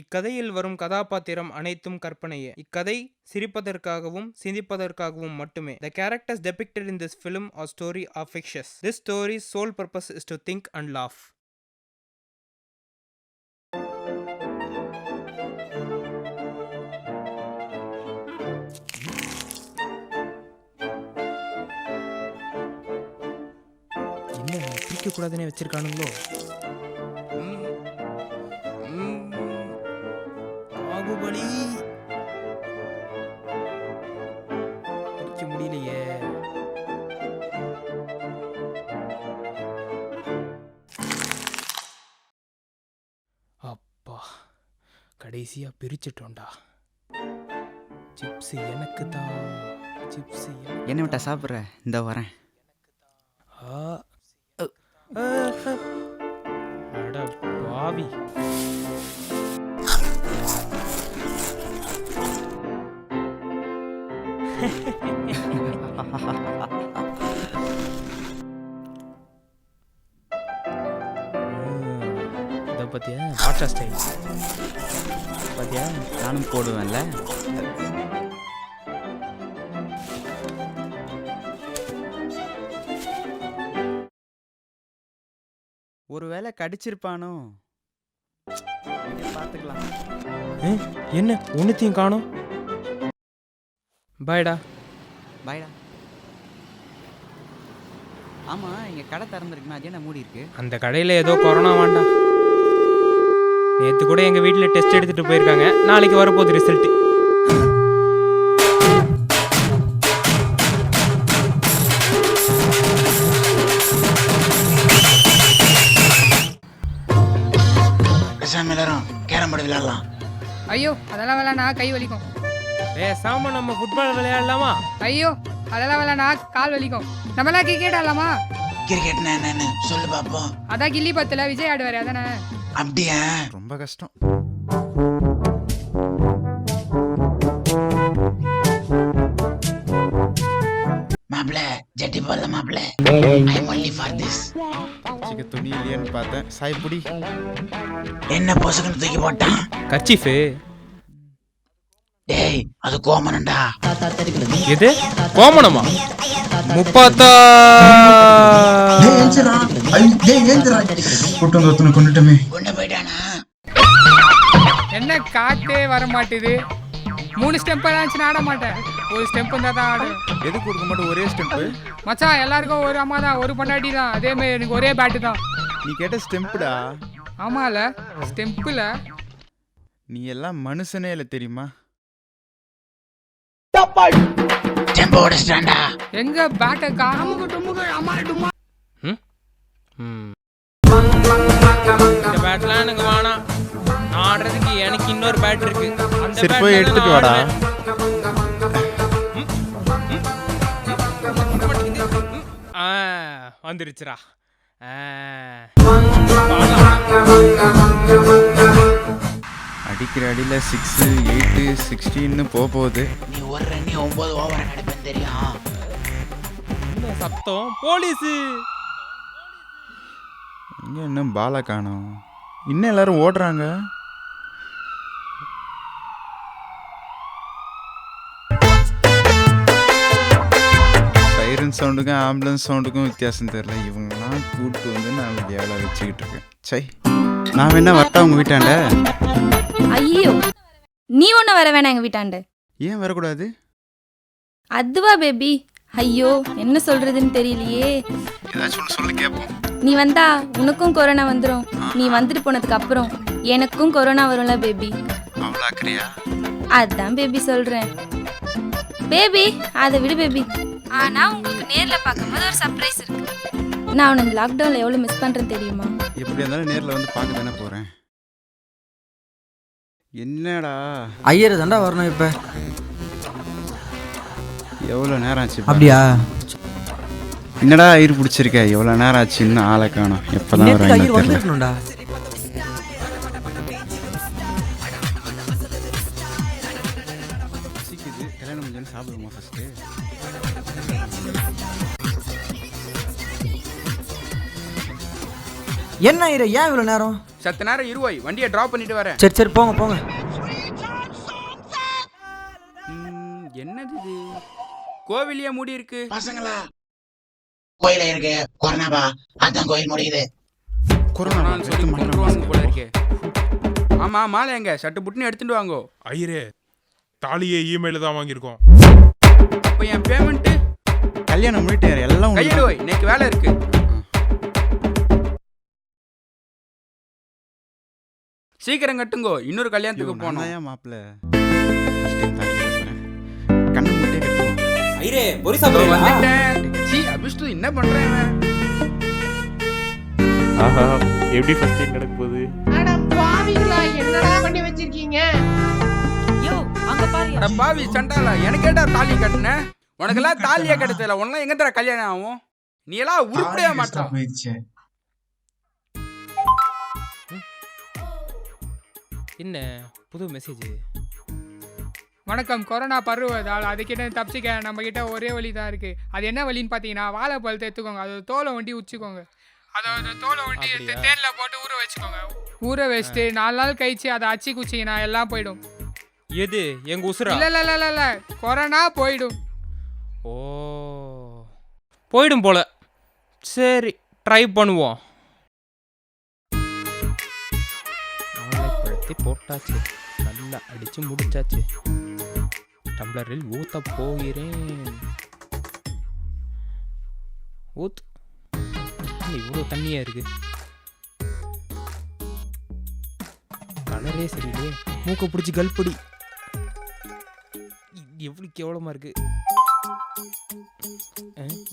இக்கதையில் வரும் கதாபாத்திரம் அனைத்தும் கற்பனையே. இக்கதை சிரிப்பதற்காகவும் சிந்திப்பதற்காகவும் மட்டுமே. The characters depicted in this film or story are fictitious. This story's sole purpose is to think and laugh. என்ன பிடிக்க கூடாதுன்னு வச்சிருக்கானுங்களோ? பாகுபலி பிடிக்க முடியலையே. அப்பா கடைசியா பிரிச்சிட்டோண்டா. சிப்ஸ் எனக்கு தான். சிப்ஸ் என்ன விட்டா சாப்பிட்ற? இந்த வரேன். அட பாவி. இதை பத்தியா வாட்டர் ஸ்டைல் பத்தியா நானும் போடுவேன்ல. ஒருவேளை கடிச்சிருப்பானோ? பார்த்துக்கலாம். என்ன ஒன்னுத்தையும் காணோம். பாய்டா. பாய்டா. ஆமா, இங்க கடை திறந்துருக்குமா? அது என்ன மூடி இருக்கு? அந்த கடையில் ஏதோ கொரோனா வாண்டா. நேற்று கூட எங்கள் வீட்டில் டெஸ்ட் எடுத்துகிட்டு போயிருக்காங்க. நாளைக்கு வரப்போகுது ரிசல்ட்டு. எல்லாரும் கேரம் போர்டு விளையாடலாம். ஐயோ அதெல்லாம் விளையாடா கை வலிக்கும். சாமா நம்ம ஃபுட்பால் விளையாடலாமா? ஐயோ அதெல்லாம் விளையாடா கால் வலிக்கும். நம்மளாம் கிரிக்கெட் ஆடலாமா? கிரிக்கெட்னா என்னன்னு சொல்லு பாப்போம். அதான் கில்லி பத்துல விஜய் ஆடுவாரு அதானே? அப்படியா? ரொம்ப கஷ்டம். மாப்ள ஜட்டி போடல மாப்ள. I'm only for this. சிக்க துணி இல்லையான்னு பார்த்தேன். சாய்புடி. என்ன பொசுக்குன்னு தூக்கி போட்டான்? கர்ச்சீஃபு. டேய் அது கோமனண்டா. எது கோமனமா? முப்பாத்தா. கொண்டுட்டமே. கொண்டு போயிட்டானா? என்ன காத்தே வர மாட்டேது. 3 ஸ்டெம்ப் ஆச்சுன்னு ஆட மாட்டேன். ஒரு ஸ்டெம்ப் இருந்தா தான் ஆடு. எதுக்கு கொடுக்க மாட்டேன் ஒரே ஸ்டெம்ப்பு? மச்சான் எல்லாருக்கும் ஒரு அம்மா தான், ஒரு பொண்டாட்டி தான். அதே மாதிரி எனக்கு ஒரே பேட்டு தான். நீ கேட்ட ஸ்டெம்ப்புடா. ஆமால ஸ்டெம்பில். நீ எல்லாம் மனுஷனே இல்லை தெரியுமா? ஸ்டெம்ப் ஓடிச்சிட்டான்டா. எங்க பேட்டை காமுக்கு டுமுக்கு அம்மாடுமா. இந்த பேட்லாம் எனக்கு வேணாம். நான் ஆடுறதுக்கு எனக்கு இன்னொரு பேட் இருக்கு. சரி போய் எடுத்துட்டு வாடா. வந்துருச்சுரா. அடிக்கிற அடியில் 6, 8, 16 போகுது. நீ ஒரு ரன்னி 9 ஓவர் நடப்பேன் தெரியும். என்ன சத்தம்? போலீஸு. இங்க இன்னும் பாலை காணோம். இன்னும் எல்லாரும் ஓடுறாங்க. சைரன் சவுண்டுக்கும் ஆம்புலன்ஸ் சவுண்டுக்கும் வித்தியாசம் தெரியல. இவங்கெல்லாம் கூப்பிட்டு வந்து நான் வேலை வச்சுக்கிட்டு இருக்கேன். சை, நான் வேணா வரட்டா உங்க வீட்டாண்ட? ஐயோ நீ ஒன்றும் வர வேணாம் எங்கள் வீட்டாண்ட. ஏன் வரக்கூடாது? அதுவா பேபி? ஐயோ என்ன சொல்றதுன்னு தெரியலையே. ஏதாச்சும் சொல்லு கேட்போம். நீ வந்தா உனக்கும் கொரோனா வந்துடும். நீ வந்துட்டு போனதுக்கு அப்புறம் எனக்கும் கொரோனா வரும்ல பேபி. அவ்வளோ ஆக்குறியா? அதான் பேபி சொல்றேன். பேபி அதை விடு பேபி. ஆனா உங்களுக்கு நேர்ல பார்க்கும்போது ஒரு சர்ப்ரைஸ் இருக்கு. நான் உன்னை இந்த லாக்டவுன்ல எவ்வளவு மிஸ் பண்றேன் தெரியுமா? எப்படி இருந்தாலும் நேரில் வந்து பார்க்க தானே போறேன். என்னடா ஐயர் தாண்டா வரணும். இப்ப எவ்வளோ நேரம் ஆச்சு? அப்படியா? என்னடா ஐயர் பிடிச்சிருக்க? எவ்வளோ நேரம் ஆச்சு இன்னும் ஆளை காணோம். எப்போதான் ஐயர் வந்துடணும்டா. பசிக்குது. கல்யாணம் முடிஞ்சு சாப்பிடுமா ஃபர்ஸ்ட்டு? என்ன ஐயர் ஏன் இவ்வளோ நேரம்? சத்த நேரம் இருவோய், வண்டியை ட்ராப் பண்ணிட்டு வரேன். சரி சரி போங்க போங்க. என்னது இது? கோவிலையே மூடி இருக்கு. பசங்களா கோயில இருக்கு கொரோனாவா, அதான் கோயில் முடியுது. கொரோனான்னு சொல்லி கொன்றுவாங்க போல இருக்கே. ஆமா, மாலை எங்க? சட்டு புட்டுன்னு எடுத்துட்டு வாங்கோ. ஐயரே, தாலியே இமெயில தான் வாங்கியிருக்கோம். அப்ப என் பேமெண்ட்? கல்யாணம் முடிட்டு எல்லாம் கையெடுவோய், இன்னைக்கு வேலை இருக்கு. சீக்கிரம் கட்டுங்கோ, இன்னொரு கல்யாணத்துக்கு போனோம். மாப்பிள்ள கண்ணு முட்டே கட்டுவோம். ஐயரே பொரி வந்துட்டேன். சீ அபிஷ்டு என்ன பண்றேன்? ஆஹா, எப்படி ஃபர்ஸ்ட் டைம் நடக்க போகுது? அட பாவிங்களா, என்னடா பண்ணி வச்சிருக்கீங்க? யோ அங்க பாரு. அட பாவி சண்டால, எனக்கு ஏடா தாலி கட்டுன? உனக்கெல்லாம் தாலியே கட்டல. உனக்கு எங்க தர கல்யாணம் ஆகும்? நீ எல்லாம் உருப்படியா மாட்டா. என்ன புது மெசேஜ்? வணக்கம். கொரோனா பரவுவதால் அதுக்கிட்ட தப்பிச்சிக்க நம்ம கிட்ட ஒரே வழி தான் இருக்கு. அது என்ன வழின்னு பார்த்தீங்கன்னா, வாழைப்பழத்தை எடுத்துக்கோங்க, அது தோலை வண்டி உச்சிக்கோங்க, அதோட தோலை வண்டி எடுத்து தேனில் போட்டு ஊற வச்சுக்கோங்க. ஊற வச்சுட்டு 4 நாள் கழிச்சு அதை அச்சு குச்சிங்கன்னா எல்லாம் போயிடும். எது எங்க உசுரா? இல்ல இல்ல இல்ல இல்ல, கொரோனா போயிடும். ஓ, போயிடும் போல. சரி, ட்ரை பண்ணுவோம். வாழைப்பழத்தை போட்டாச்சு, நல்லா அடிச்சு முடிச்சாச்சு. டம்ளரில் ஊத்த போகிறேன். ஊத். இவ்வளோ தண்ணியா இருக்கு. கலரே சரியில்லையே. மூக்க பிடிச்சி கல்படி. எவ்வளோ கேவலமா இருக்கு.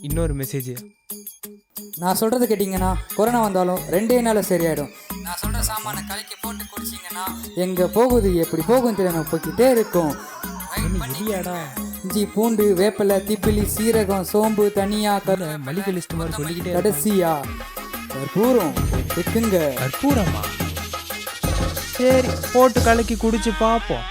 இன்னொரு மெசேஜ். நான் சொல்றது கேட்டிங்கன்னா, கொரோனா வந்தாலும் 2 நாள்ல சரியாயிடும். நான் சொல்ற சாமான கலக்கி போட்டு குடிச்சிங்கன்னா எங்க போகுது எப்படி போகும் தெரியாம போய்கிட்டே இருக்கும். இஞ்சி பூண்டு வேப்பிலை திப்பிலி சீரகம் சோம்பு தனியா மளிகை லிஸ்ட் மாதிரி சொல்லிக்கிட்டே கடைசியா கற்பூரம் இருக்குங்க. கற்பூரமா? சரி, போட்டு கலக்கி குடிச்சு பார்ப்போம்.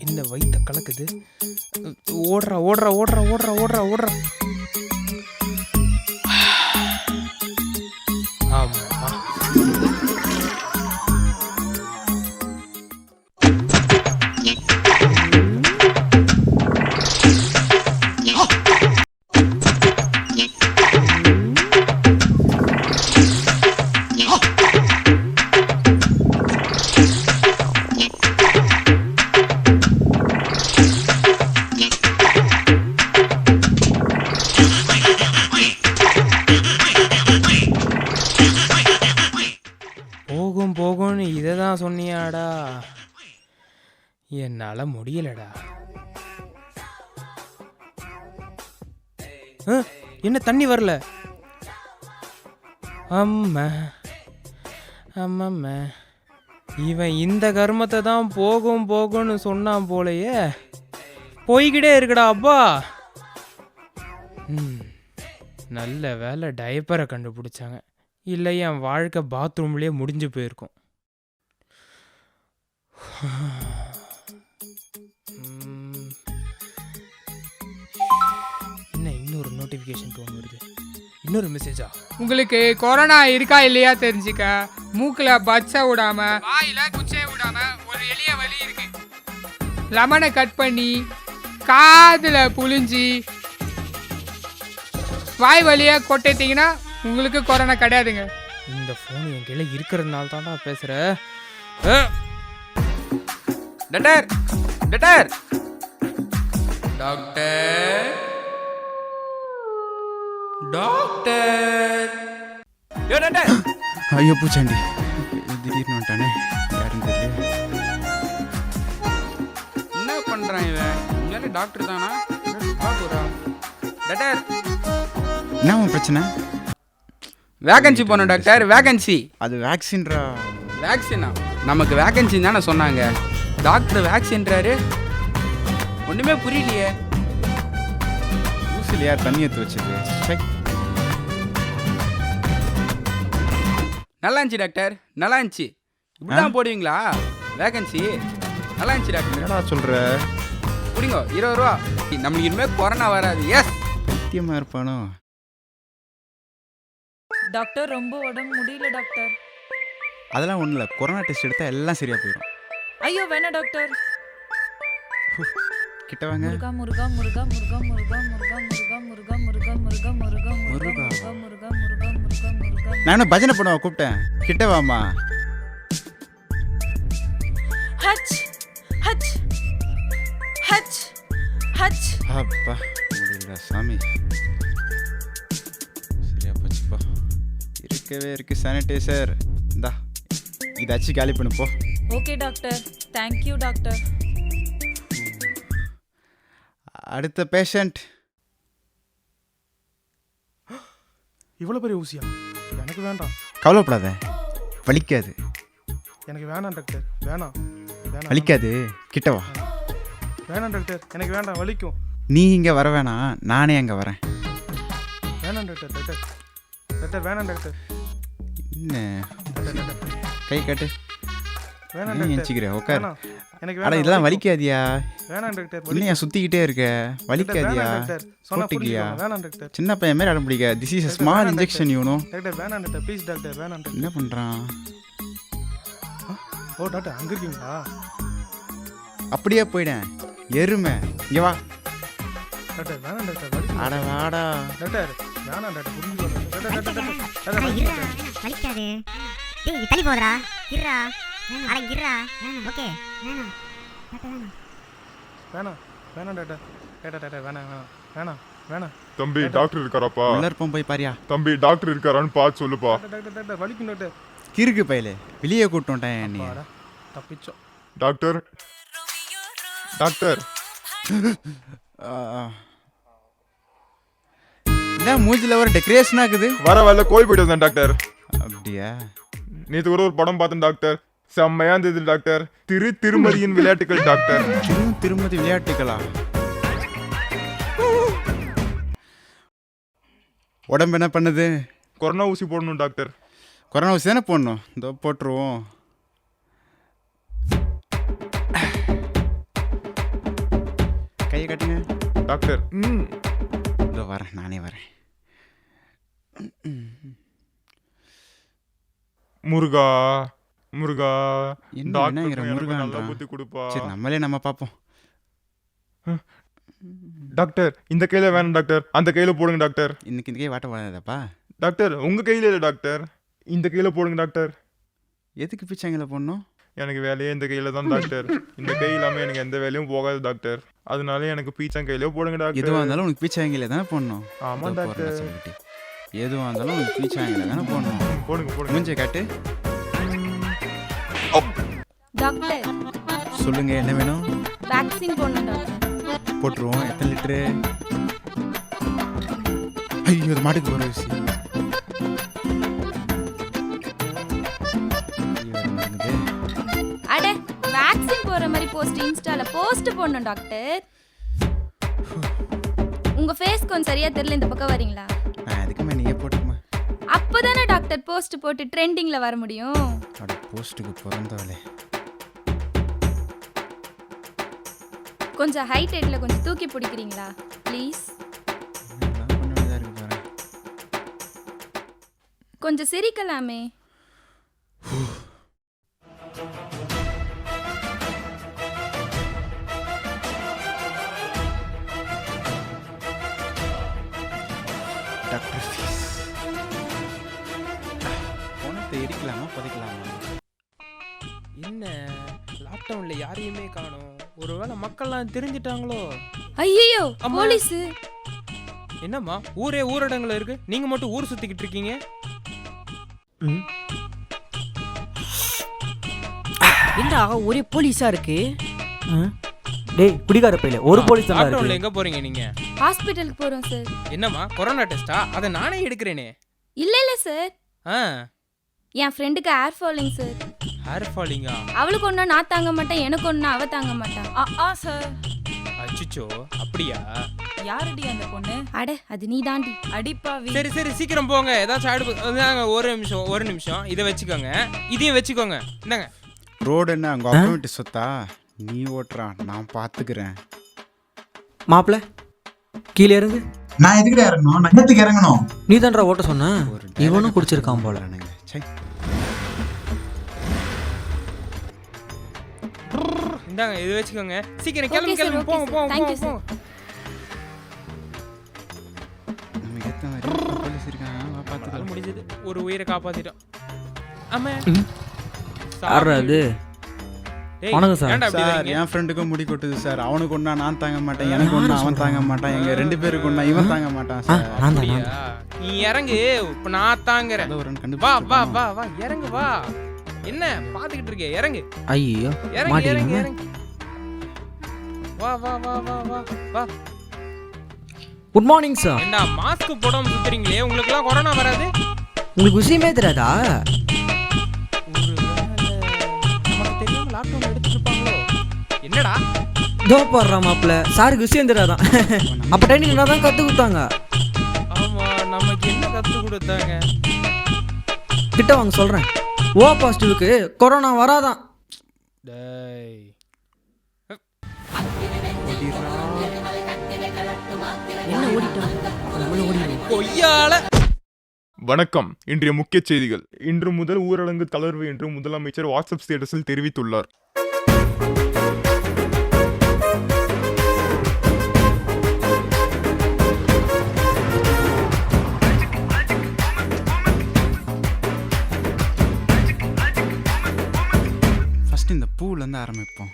என்ன வயித்த கலக்குது. ஓடுறா ஓடுறா ஓடுறா ஓடுறா ஓடுறா ஓடுறா. ஆமா, போகும் போகும்னு இதை தான் சொன்னியாடா. என்னால முடியலடா. என்ன தண்ணி வரல? அம்மா அம்மம்மா, இவன் இந்த கர்மத்தை தான் போகும் போகும்னு சொன்னான் போலையே. போய்கிட்டே இருக்குடா அப்பா. நல்ல வேலை டைப்பரை கண்டுபிடிச்சாங்க, இல்லை என் வாழ்க்கை பாத்ரூம்லேயே முடிஞ்சு போயிருக்கும். என்ன இன்னொரு நோட்டிஃபிகேஷன் டோன் வருது? இன்னொரு மெசேஜா? உங்களுக்கு கொரோனா இருக்கா இல்லையா தெரிஞ்சுக்க மூக்கில் பச்சை விடாம வாயில குச்சை விடாம ஒரு எளிய வழி இருக்கு. லெமனை கட் பண்ணி காதுல புழிஞ்சி வாய் வழியா கொட்டிட்டீங்கன்னா உங்களுக்கு கொரோனா கிடையாதுங்க. இந்த ஃபோன் என் கையில் இருக்கிறதுனால தான்டா பேசுகிற. டாக்டர் டாக்டர் டாக்டர் டாக்டர் யோ டாக்டர். ஐயோ பூச்சாண்டி, திடீர்னு வந்துட்டானே, யாருன்னு தெரியல. என்ன பண்றான் இவன்? உண்மையாலே டாக்டர் தானா? டாக்டர் என்ன உன் பிரச்சனை? வேகன்சி போனோம் டாக்டர், வேகன்சி. அது வேக்சின்ரா. வேக்சினா? நமக்கு வேகன்சி தானே சொன்னாங்க. டாக்டர் வேக்சின்றாரு, ஒன்றுமே புரியலையே. ஊசில் யார் தண்ணி எடுத்து வச்சது? நல்லா இருந்துச்சு டாக்டர், நல்லா இருந்துச்சு. இப்படிதான் போடுவீங்களா வேகன்சி? நல்லா இருந்துச்சு டாக்டர். என்னடா சொல்கிற? புரியுங்க, 20 ரூபா. நம்மளுக்கு இனிமேல் கொரோனா வராது. எஸ். சத்தியமாக இருப்பானோ? டாக்டர் ரொம்ப உடம்பு முடியல டாக்டர். அதெல்லாம் ஒன்றும் இல்லை, கொரோனா டெஸ்ட் எடுத்தால் எல்லாம் சரியாக போயிடும். ஐயோ வேணாம் டாக்டர். கிட்ட வாங்க. முருகா முருகா முருகா முருகா முருகா முருகா முருகா முருகா முருகா முருகா முருகா முருகா முருகா முருகா முருகா முருகா முருகா. நான் என்ன பஜனை பண்ணுவா கூப்பிட்டேன்? கிட்ட வாமா. H H H H. அப்பா முடியல சாமி. சரியா போச்சுப்பா. இருக்கவே இருக்கு சானிடைசர். இந்தா இதாச்சும் காலி பண்ணு போ. Okay doctor, thank you doctor. அடுத்த பேஷண்ட். இவ்வளோ பெரிய ஊசியா? எனக்கு வேண்டாம். கவலைப்படாத, வலிக்காது. எனக்கு வேணாம் டாக்டர், வேணாம் வேணாம். வலிக்காது, கிட்ட வா. வேணாம் டாக்டர், எனக்கு வேண்டாம், வலிக்கும். நீ இங்கே வர வேணாம், நானே அங்கே வரேன். வேணாம் டாக்டர், டாக்டர் டாக்டர் வேணாம் டாக்டர். என்ன டாக்டர் டாக்டர் கை காட்டு. வேணாம் என்ன டாக்டர். நினச்சிக்கிற? உட்கார். வேணாம், எனக்கு அட வேணாம். இதெல்லாம் வலிக்காதியா? வேணாம் டாக்டர். இல்லையா சுற்றிக்கிட்டே இருக்க? வலிக்காதியா? வேணாம் டாக்டர். சொன்னா போட்டுக்கியா? புரிஞ்சுக்கோங்க. வேணாம் டாக்டர். சின்ன பையன் மாதிரி அடம் பிடிக்க. திஸ் இஸ் ஸ்மால் வேணாம் இன்ஜெக்ஷன் யூனோ. டாக்டர் வேணாம் டாக்டர், ப்ளீஸ் டாக்டர், வேணாம் டாக்டர். என்ன பண்ணுறான்? ஓ டாக்டர், அங்கே இருக்கீங்களா? அப்படியே போயிடேன் எருமை. இங்கே வா. டாக்டர் வேணாம் டாக்டர், வலிக்கும். அட வாடா. டாக்டர் வேணாம் டாக்டர், புரிஞ்சுக்கோங்க. டாக்டர் டாக்டர் டாக்டர் டாக்டர் வலிக்கும் டாக்டர். வலிக்காது. டேய் தள்ளி போடா. இருடா. அட இருடா. ஓகே. வேணாம். டாக்டர் வேணாம். வேணாம் வேணாம் டாக்டர். டாக்டர் டாக்டர் வேணாம் வேணாம் வேணாம் வேணாம். தம்பி டாக்டர் இருக்காராப்பா? உள்ள இருப்போம், போய் பாரியா. தம்பி டாக்டர் இருக்காரான்னு பார்த்து சொல்லுப்பா. டாக்டர் டாக்டர் வலிக்கும் டாக்டர். கிறுக்கு பையலே, வெளியே கூட்டோன்ட்டேன் நீ. அப்பாடா, தப்பிச்சோம். Doctor doctor. என்ன மூஞ்சில ஒரு டெக்கரேஷன் ஆகுது? வர வரல கோயில் போயிட்டு வந்தேன் டாக்டர். அப்படியா? நேற்று ஒரு படம் பார்த்தேன் டாக்டர், செம்மையா இருந்தது டாக்டர். திருமதியின் விளையாட்டுகள் டாக்டர். திருமதி விளையாட்டுகளா? உடம்பு என்ன பண்ணுது? கொரோனா ஊசி போடணும் டாக்டர். கொரோனா ஊசி தானே போடணும். இதோ போட்டுருவோம். கையை கட்டுங்க டாக்டர். இதோ வரேன், நானே வரேன். முருகா முருகா. என்ன முருகான்றா? புத்தி கொடுப்பா. சரி நம்மளே நம்ம பார்ப்போம். டாக்டர் இந்த கையில வேணும் டாக்டர், அந்த கையில போடுங்க டாக்டர். இன்னைக்கு இந்த கை வாட்ட போடாதப்பா. டாக்டர் உங்க கையில இல்லை டாக்டர், இந்த கையில போடுங்க டாக்டர். எதுக்கு பிச்சாங்கல போடணும்? எனக்கு வேலையே இந்த கையில தான் டாக்டர். இந்த கை இல்லாம எனக்கு எந்த வேலையும் போகாது டாக்டர். அதனால எனக்கு பீச்சாங் கையில போடுங்க டாக்டர். எதுவாக இருந்தாலும் உனக்கு பீச்சாங்கில தானே போடணும். ஆமா டாக்டர். எதுவாக இருந்தாலும் உனக்கு பீச்சாங்கில தானே போடணும். போடுங்க போடுங்க. மூஞ்சை காட்டு. டாக்டர் சொல்லுங்க, என்ன வேணும்? வேக்சின் போடணும் டாக்டர். போட்டுருவோம். எத்தனை லிட்டரு? ஐயோ, இது மாட்டுக்கு போகிற ஊசி. அட வேக்சின் போற மாதிரி போஸ்ட் இன்ஸ்டால போஸ்ட் போடணும் டாக்டர். உங்க ஃபேஸ் கொஞ்சம் சரியா தெரியல, இந்த பக்கம் வரீங்களா? நான் எதுக்குமே நீயே போட்டுக்குமா. அப்போதானே டாக்டர் போஸ்ட் போட்டு ட்ரெண்டிங்ல வர முடியும். அட போஸ்ட்டுக்கு பிறந்தவளே. கொஞ்சம் ஹைட் ஹைட்ல கொஞ்சம் தூக்கி பிடிக்கிறீங்களா ப்ளீஸ்? கொஞ்சம் சிரிக்கலாமே. டாக்டர் ஃபீஸ் பணத்தை எரிக்கலாமா புதைக்கலாமா? என்ன லாக்டவுன்ல யாரையுமே காணோம். ஒருவேளை மக்கள்லாம் தெரிஞ்சிட்டாங்களோ? ஐயோ அம்மா. போலீஸ். என்னம்மா ஊரே ஊரடங்குல இருக்கு, நீங்க மட்டும் ஊர் சுத்திக்கிட்டு இருக்கீங்க? என்னடா ஒரே போலீஸா இருக்கு? டேய் குடிகார பையல, ஒரு போலீஸ் தான் லாக்டவுன்ல இருக்கு. எங்க போறீங்க நீங்க? ஹாஸ்பிடலுக்கு போறோம் சார். என்னம்மா கொரோனா டெஸ்டா? அதை நானே எடுக்கிறேனே. இல்ல சார், ஆ என் ஃப்ரெண்டுக்கு ஹேர் ஃபாலிங் சார். ஹேர் ஃபாலிங்கா? அவளுக்கு ஒன்றா நான் தாங்க மாட்டேன், எனக்கு ஒன்றா அவ தாங்க மாட்டான். சார் அச்சுச்சோ அப்படியா? யாருடி அந்த பொண்ணு? அட அது நீ தாண்டி. அடிப்பாவி. சரி சரி சீக்கிரம் போங்க. ஏதாச்சும் ஆயிடு. ஒரு நிமிஷம் இதை வச்சுக்கோங்க, இதையும் வச்சுக்கோங்க. இந்தாங்க. ரோடு என்ன அங்கே அக்கௌண்ட் சொத்தா? நீ ஓட்டுறான், நான் பார்த்துக்கிறேன். மாப்பிள்ள கீழே இறங்கு. நான் எதுக்கிட்ட இறங்கணும்? நான் என்னத்துக்கு இறங்கணும்? நீ தான்டா ஓட்ட சொன்ன. இவனும் குடிச்சிருக்கான் போல. சை. இந்தாங்க இது வச்சுக்கோங்க. சீக்கிரம் Okay, கிளம்பு sir, கிளம்பு. okay, போங்க sir. போங்க Thank you, போங்க. நமக்கு ஏற்ற மாதிரி போலீஸ் இருக்காங்க, நம்மளால பார்த்துக்கலாம். முடிஞ்சது. ஒரு உயிரை காப்பாத்திட்டோம். ஆமா. யாரா அது? டேய், வணக்கம் சார். ஏன்டா அப்படி சார் வரீங்க? என் ஃப்ரெண்டுக்கு முடி கொட்டுது சார். அவனுக்கு ஒன்றா நான் தாங்க மாட்டேன், எனக்கு ஒன்றா அவன் தாங்க மாட்டான், எங்கள் 2 பேருக்கு ஒன்றா இவன் தாங்க மாட்டான் சார். அப்படியா? நீ இறங்கு, இப்ப நான் தாங்குறேன். அதை ஒரு வா வா கண்டுபிடிச்சு வா வா இறங்கு வா. என்ன பாத்துக்கிட்டு இருக்க? இறங்கு ஐயோ இறங்கு இறங்கு மாட்டீங்க. இறங்கு. வா வா வா வா வா வா. Good morning sir. ஏண்டா மாஸ்க் போடாம சுத்துறீங்களே, உங்களுக்கு எல்லாம் கொரோனா வராது? உங்களுக்கு விஷயமே தெரியாதா? நமக்கு தெரியாம லாக்டவுன் எடுத்துட்டு இருப்பாங்களோ? என்னடா தோ போடுறா மாப்பிள்ள. சாருக்கு விஷயம் தெரியாதான். அப்போ ட்ரைனிங் என்ன தான் கற்றுக் கொடுத்தாங்க. ஆமா, நமக்கு என்ன கத்து கொடுத்தாங்க? கிட்ட வாங்க சொல்கிறேன். ஓ பாசிட்டிவ்க்கு கொரோனா வராதான். டேய் என்ன ஓடிட்டான்? நம்மளும் ஓடிடுவோம். கொய்யால. வணக்கம். இன்றைய முக்கிய செய்திகள். இன்று முதல் ஊரடங்கு தளர்வு என்று முதலமைச்சர் வாட்ஸ்அப் ஸ்டேட்டஸில் தெரிவித்துள்ளார். ஃபர்ஸ்ட் இந்த பூலேருந்து ஆரம்பிப்போம்.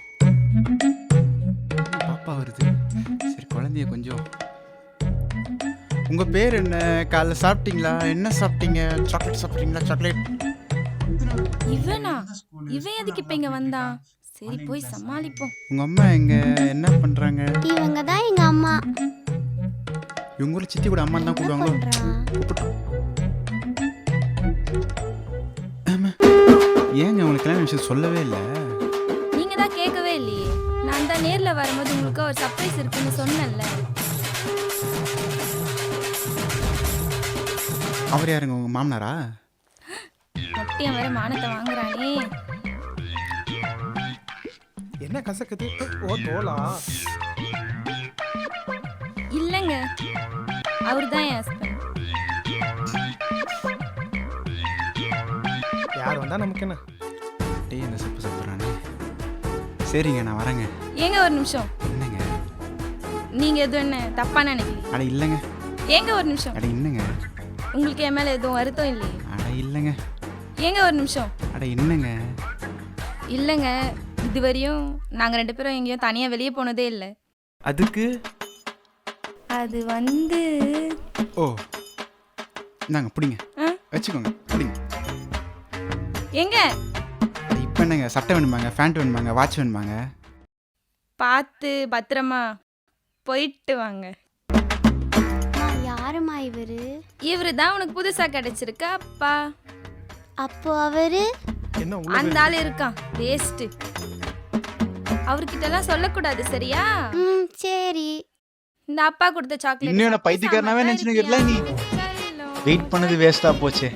பாப்பா வருது. சரி குழந்தைய கொஞ்சம். உங்கள் பேர் என்ன? காலைல சாப்பிட்டீங்களா? என்ன சாப்பிட்டீங்க? சாக்லேட் சாப்பிட்டீங்களா? சாக்லேட். இவனா? இவன் எதுக்கு இப்ப இங்க வந்தான்? சரி போய் சமாளிப்போம். உங்கள் அம்மா எங்க என்ன பண்ணுறாங்க? இவங்க தான் எங்க அம்மா. இவங்க ஊரில் சித்தி கூட அம்மா தான் கூப்பிடுவாங்களோ? கூப்பிட்டோம். ஏங்க உங்களுக்கு கல்யாண விஷயம் சொல்லவே இல்லை? நீங்க தான் கேட்கவே இல்லையே. நான் தான் நேர்ல வரும்போது உங்களுக்கு ஒரு சர்ப்ரைஸ் இருக்குன்னு சொன்னேன்ல. அவர் யாருங்க? உங்கள் மாமனாரா? மொட்டையன் வேற மானத்தை வாங்குறானே. என்ன கசக்குது? ஓ தோலா? இல்லைங்க, அவர் தான் என் ஹஸ்பண்ட். யார் வந்தா நமக்கு என்ன? டேய் இந்த சப்பு சாப்பிட்றானே. சரிங்க நான் வரேங்க. ஏங்க ஒரு நிமிஷம். என்னங்க? நீங்க எதுவும் என்ன தப்பா நினைக்கிறீங்க? அட இல்லைங்க. ஏங்க ஒரு நிமிஷம். அட என்னங்க? உங்களுக்கு என் மேல எதுவும் வருத்தம் இல்லையே? அட இல்லைங்க. ஏங்க ஒரு நிமிஷம். அட என்னங்க? இல்லைங்க, இதுவரையும் நாங்கள் 2 பேரும் எங்கேயும் தனியாக வெளியே போனதே இல்லை. அதுக்கு அது வந்து ஓ இந்தாங்க பிடிங்க. வச்சுக்கோங்க பிடிங்க. எங்க இப்போ என்னங்க? சட்டை வேணுமாங்க? ஃபேண்ட் வேணுமாங்க? வாட்ச் வேணுமாங்க? பார்த்து பத்திரமா போயிட்டு வாங்க. யாருமா இவரு? இவரு தான் உனக்கு புதுசா கிடைச்சிருக்கா அப்பா. அப்போ அவரு என்ன அந்த ஆள் இருக்கான் வேஸ்ட். அவர்கிட்ட எல்லாம் சொல்லக்கூடாது சரியா? சரி. இந்த அப்பா கொடுத்த சாக்லேட் இன்னும் என்ன பைத்தியக்காரனாவே நினைச்சுன்னு நீ வெயிட் பண்ணது வேஸ்டா போச்சே.